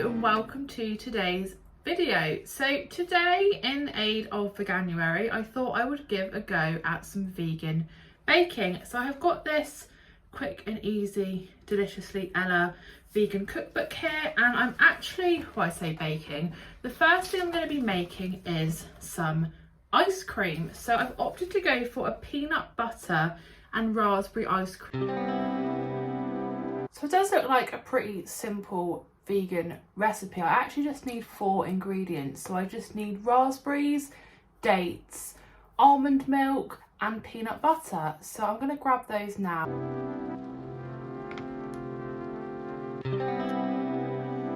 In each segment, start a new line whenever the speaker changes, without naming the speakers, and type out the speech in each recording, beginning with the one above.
and welcome to today's video. So today, in aid of Veganuary, I thought I would give a go at some vegan baking. So I have got this quick and easy, deliciously Ella vegan cookbook here, and I'm actually, well, I say baking, the first thing I'm going to be making is some ice cream. So I've opted to go for a peanut butter and raspberry ice cream. So it does look like a pretty simple vegan recipe. I actually just need 4 ingredients. So I just need raspberries, dates, almond milk and peanut butter. So I'm going to grab those now.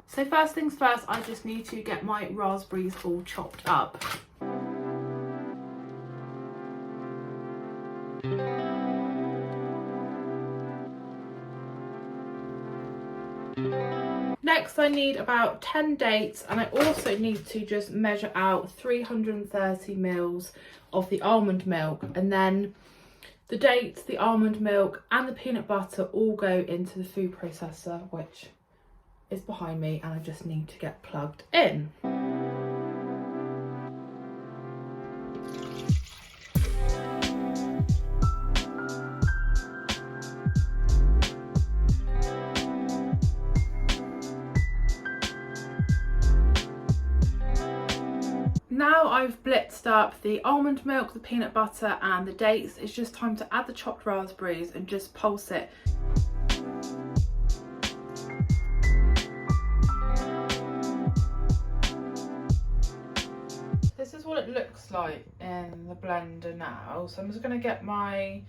So first things first, I just need to get my raspberries all chopped up. Next I need about 10 dates, and I also need to just measure out 330 mils of the almond milk, and then the dates, the almond milk and the peanut butter all go into the food processor, which is behind me, and I just need to get plugged in. Now I've blitzed up the almond milk, the peanut butter and the dates, it's just time to add the chopped raspberries and just pulse it. This is what it looks like in the blender now. So I'm just going to get my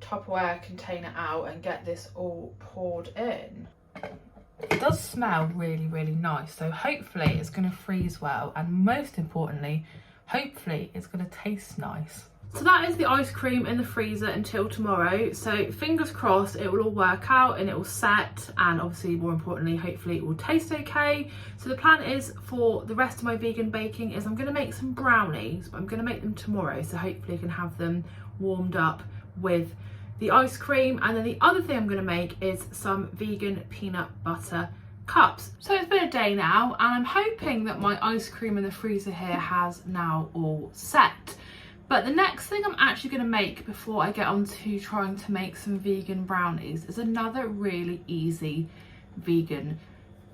Tupperware container out and get this all poured in. It does smell really nice, so hopefully it's going to freeze well, and most importantly, hopefully it's going to taste nice. So that is the ice cream in the freezer until tomorrow, so fingers crossed it will all work out and it will set, and obviously more importantly hopefully it will taste okay. So the plan is for the rest of my vegan baking is I'm going to make some brownies, but I'm going to make them tomorrow, so hopefully I can have them warmed up with the ice cream. And then the other thing I'm going to make is some vegan peanut butter cups. So it's been a day now, and I'm hoping that my ice cream in the freezer here has now all set. But the next thing I'm actually going to make before I get on to trying to make some vegan brownies is another really easy vegan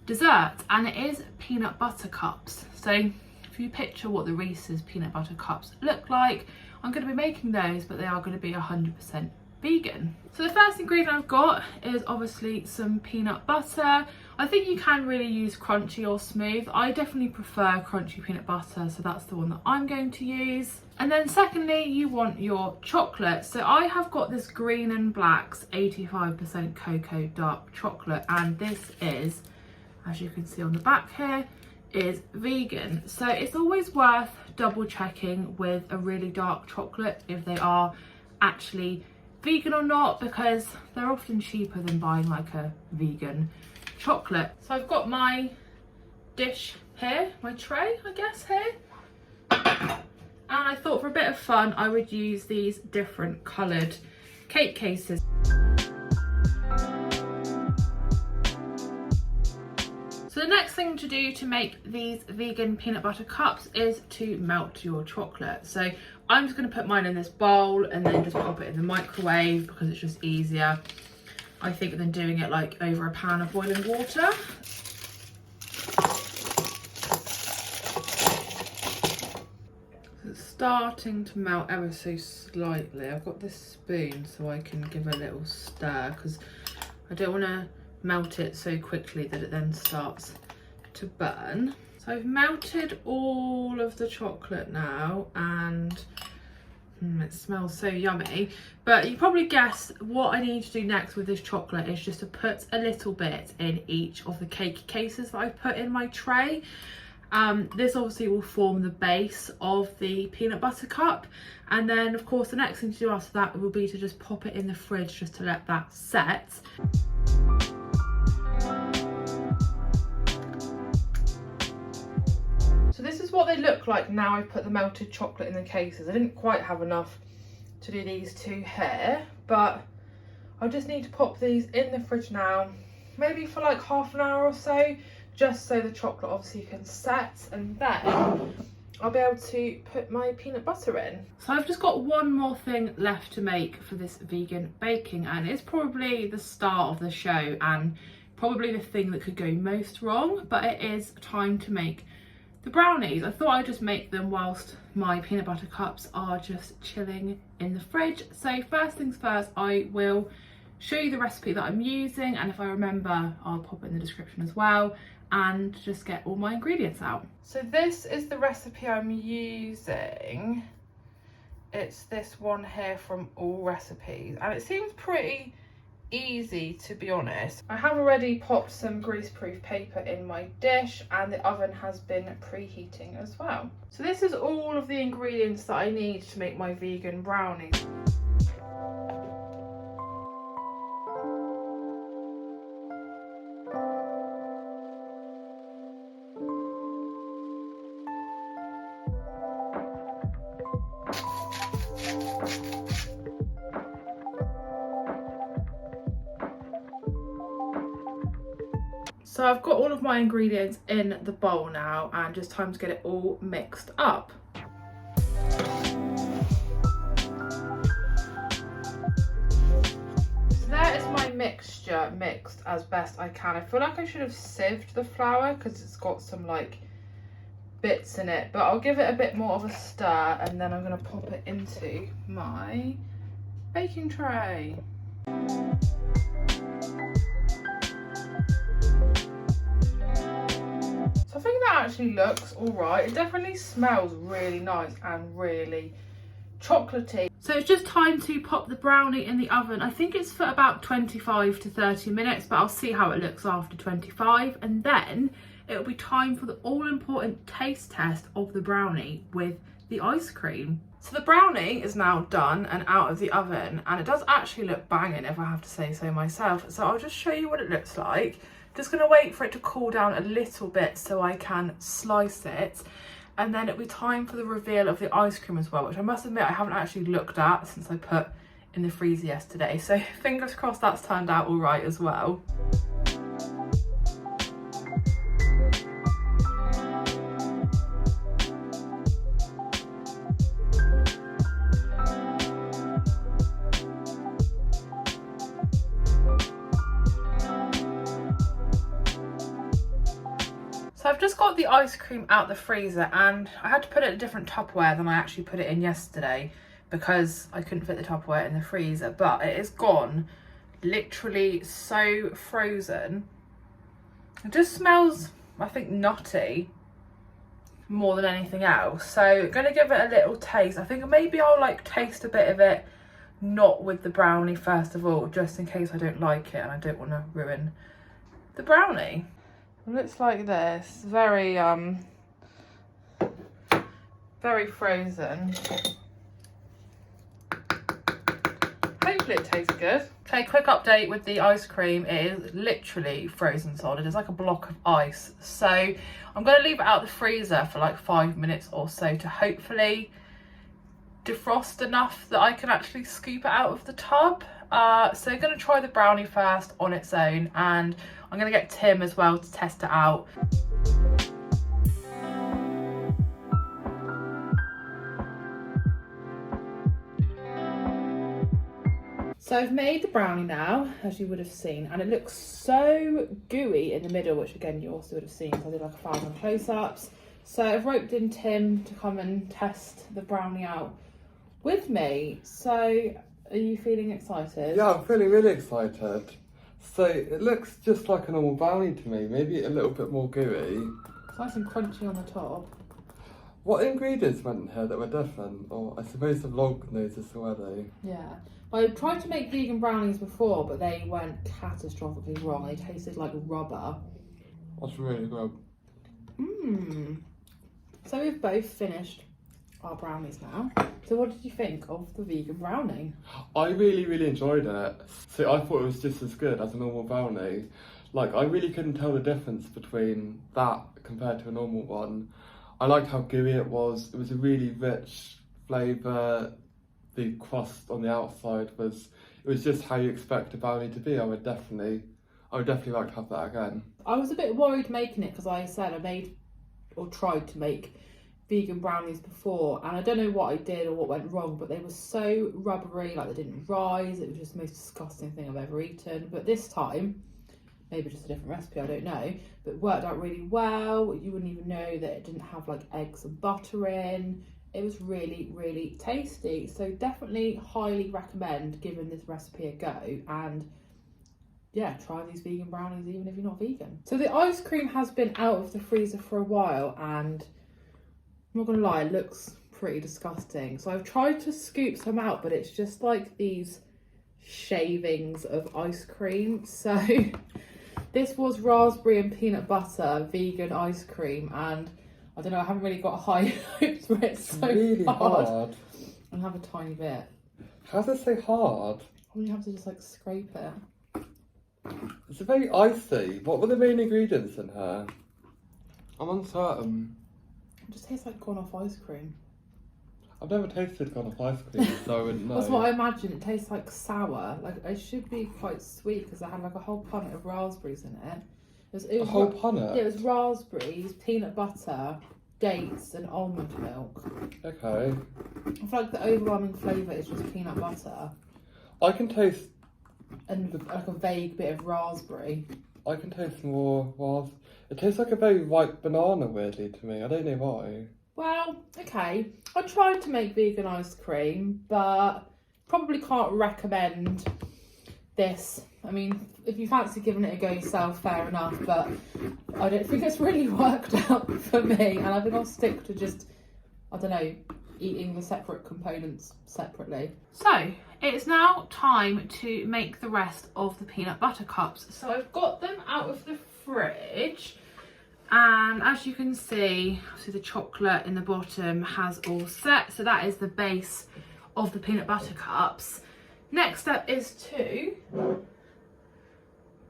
dessert, and it is peanut butter cups. So if you picture what the Reese's peanut butter cups look like, I'm going to be making those, but they are going to be 100% vegan. So the first ingredient I've got is obviously some peanut butter. I think you can really use crunchy or smooth. I definitely prefer crunchy peanut butter, so that's the one that I'm going to use. And then secondly, you want your chocolate. So I have got this Green and Black's 85% cocoa dark chocolate, and this is, as you can see on the back here, is vegan. So it's always worth double checking with a really dark chocolate if they are actually vegan or not, because they're often cheaper than buying like a vegan chocolate. So I've got my dish here, my tray I guess here, and I thought for a bit of fun I would use these different coloured cake cases. So the next thing to do to make these vegan peanut butter cups is to melt your chocolate. So I'm just going to put mine in this bowl and then just pop it in the microwave because it's just easier, I think, than doing it like over a pan of boiling water. So it's starting to melt ever so slightly. I've got this spoon so I can give a little stir because I don't want to melt it so quickly that it then starts to burn. So I've melted all of the chocolate now, and it smells so yummy. But you probably guess what I need to do next with this chocolate is just to put a little bit in each of the cake cases that I've put in my tray. This obviously will form the base of the peanut butter cup, and then of course the next thing to do after that will be to just pop it in the fridge just to let that set. So this is what they look like now I've put the melted chocolate in the cases. I didn't quite have enough to do these two here, but I just need to pop these in the fridge now, maybe for like half an hour or so, just so the chocolate obviously can set, and then I'll be able to put my peanut butter in. So I've just got one more thing left to make for this vegan baking, and it's probably the start of the show and probably the thing that could go most wrong, but it is time to make the brownies. I thought I'd just make them whilst my peanut butter cups are just chilling in the fridge. So first things first, I will show you the recipe that I'm using, and if I remember I'll pop it in the description as well, and just get all my ingredients out. So this is the recipe I'm using. It's this one here from All Recipes, and it seems pretty easy, to be honest. I have already popped some greaseproof paper in my dish, and the oven has been preheating as well. So this is all of the ingredients that I need to make my vegan brownies. So I've got all of my ingredients in the bowl now, and just time to get it all mixed up. So there is my mixture mixed as best I can. I feel like I should have sieved the flour because it's got some like bits in it, but I'll give it a bit more of a stir, and then I'm going to pop it into my baking tray. So I think that actually looks alright. It definitely smells really nice and really chocolatey. So it's just time to pop the brownie in the oven. I think it's for about 25 to 30 minutes, but I'll see how it looks after 25. And then it'll be time for the all-important taste test of the brownie with the ice cream. So the brownie is now done and out of the oven, and it does actually look banging, if I have to say so myself. So I'll just show you what it looks like. Just gonna wait for it to cool down a little bit so I can slice it, and then it'll be time for the reveal of the ice cream as well, which I must admit I haven't actually looked at since I put in the freezer yesterday. So fingers crossed that's turned out all right as well. So I've just got the ice cream out the freezer, and I had to put it in a different Tupperware than I actually put it in yesterday because I couldn't fit the Tupperware in the freezer, but it is gone literally so frozen. It just smells, I think, nutty more than anything else. So I'm gonna give it a little taste. I think maybe I'll like taste a bit of it, not with the brownie first of all, just in case I don't like it and I don't want to ruin the brownie. It looks like this, very frozen. Hopefully it tastes good. Okay, quick update with the ice cream. It is literally frozen solid. It's like a block of ice. So I'm going to leave it out the freezer for like 5 minutes or so to hopefully defrost enough that I can actually scoop it out of the tub. So I'm going to try the brownie first on its own, and I'm going to get Tim as well to test it out. So I've made the brownie now, as you would have seen, and it looks so gooey in the middle, which again you also would have seen, so I did like 1,000 close-ups. So I've roped in Tim to come and test the brownie out with me. So are you feeling excited?
Yeah, I'm feeling really excited. So it looks just like a normal brownie to me, maybe a little bit more gooey.
It's nice and crunchy on the top.
What ingredients went in here that were different? Or I suppose the vlog knows this already.
Yeah. I tried to make vegan brownies before, but they went catastrophically wrong. They tasted like rubber.
That's really good.
So we've both finished our brownies now. So what did you think of the vegan brownie?
I really enjoyed it. So I thought it was just as good as a normal brownie. Like, I really couldn't tell the difference between that compared to a normal one. I liked how gooey it was. It was a really rich flavour. The crust on the outside was just how you expect a brownie to be. I I would definitely like to have that again.
I was a bit worried making it because I said I made or tried to make vegan brownies before, and I don't know what I did or what went wrong, but they were so rubbery, like they didn't rise. It was just the most disgusting thing I've ever eaten. But this time, maybe just a different recipe, I don't know, but it worked out really well. You wouldn't even know that it didn't have like eggs and butter in. It was really, really tasty. So definitely highly recommend giving this recipe a go, and yeah, try these vegan brownies even if you're not vegan. So the ice cream has been out of the freezer for a while, and I'm not gonna lie, it looks pretty disgusting. So I've tried to scoop some out, but it's just like these shavings of ice cream. So this was raspberry and peanut butter vegan ice cream, and I don't know, I haven't really got high hopes for it. It's so
really hard.
I'll have a tiny bit.
How does it say hard?
You have to just like scrape it.
It's very icy. What were the main ingredients in here? I'm uncertain.
It just tastes like gone off ice cream.
I've never tasted gone off ice cream, so I wouldn't know.
That's what I imagine. It tastes like sour. Like it should be quite sweet because I had like a whole punnet of raspberries in it. It was
a whole punnet?
Yeah, it was raspberries, peanut butter, dates and almond milk.
Okay.
I feel like the overwhelming flavour is just peanut butter.
I can taste...
And like a vague bit of raspberry.
I can taste more raspberry. It tastes like a very ripe banana, weirdly, to me. I don't know why.
Well, okay. I tried to make vegan ice cream, but probably can't recommend this. I mean, if you fancy giving it a go yourself, fair enough, but I don't think it's really worked out for me, and I think I'll stick to just, I don't know, eating the separate components separately. So it's now time to make the rest of the peanut butter cups. So I've got them out of the fridge, and as you can see, the chocolate in the bottom has all set, so that is the base of the peanut butter cups. Next step is to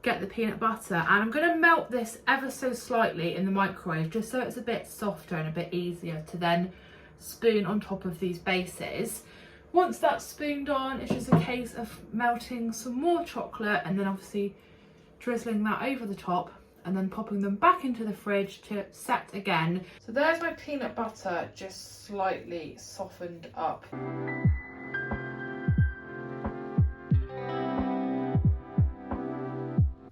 get the peanut butter, and I'm going to melt this ever so slightly in the microwave just so it's a bit softer and a bit easier to then spoon on top of these bases. Once that's spooned on, it's just a case of melting some more chocolate and then obviously drizzling that over the top and then popping them back into the fridge to set again. So there's my peanut butter just slightly softened up.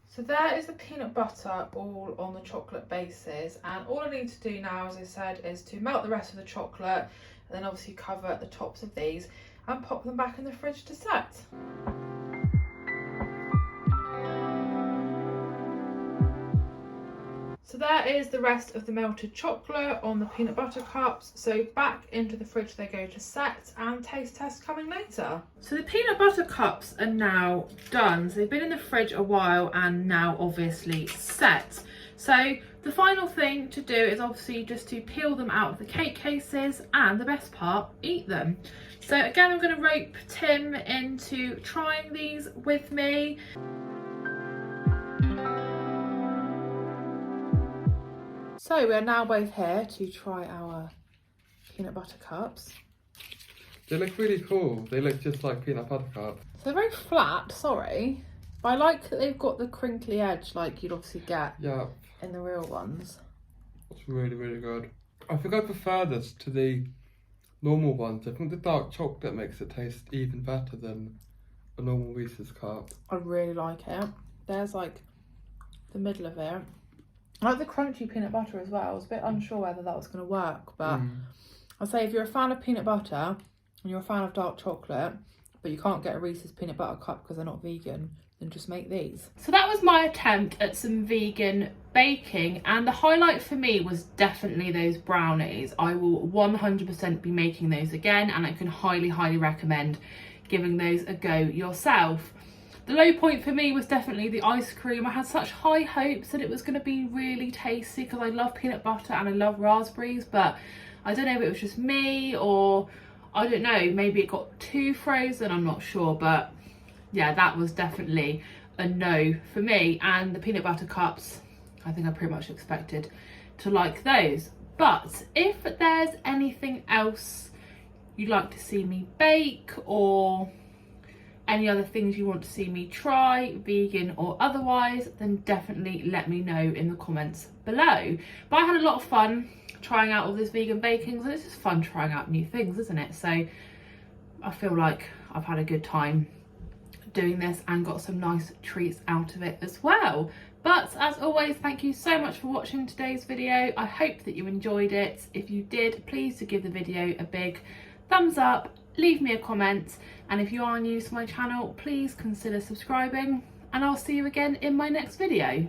So there is the peanut butter all on the chocolate bases, and all I need to do now, as I said, is to melt the rest of the chocolate and then obviously cover the tops of these and pop them back in the fridge to set. So there is the rest of the melted chocolate on the peanut butter cups. So back into the fridge they go to set, and taste test coming later. So the peanut butter cups are now done. So they've been in the fridge a while and now obviously set. So the final thing to do is obviously just to peel them out of the cake cases, and the best part, eat them. So again, I'm going to rope Tim into trying these with me. So we are now both here to try our peanut butter cups.
They look really cool. They look just like peanut butter cups.
So they're very flat, sorry. But I like that they've got the crinkly edge like you'd obviously get in the real ones.
It's really, really good. I think I prefer this to the normal ones. I think the dark chocolate makes it taste even better than a normal Reese's cup.
I really like it. There's like the middle of it. I like the crunchy peanut butter as well. I was a bit unsure whether that was going to work, but I'd say if you're a fan of peanut butter and you're a fan of dark chocolate, but you can't get a Reese's peanut butter cup because they're not vegan, then just make these. So that was my attempt at some vegan baking, and the highlight for me was definitely those brownies. I will 100% be making those again, and I can highly, highly recommend giving those a go yourself. The low point for me was definitely the ice cream. I had such high hopes that it was going to be really tasty because I love peanut butter and I love raspberries, but I don't know if it was just me or I don't know, maybe it got too frozen, I'm not sure, but yeah, that was definitely a no for me. And the peanut butter cups, I think I pretty much expected to like those. But if there's anything else you'd like to see me bake, or any other things you want to see me try, vegan or otherwise, then definitely let me know in the comments below. But I had a lot of fun trying out all this vegan bakings, and it's just fun trying out new things, isn't it? So I feel like I've had a good time doing this and got some nice treats out of it as well. But as always, thank you so much for watching today's video. I hope that you enjoyed it. If you did, please do give the video a big thumbs up, leave me a comment, and if you are new to my channel, please consider subscribing, and I'll see you again in my next video.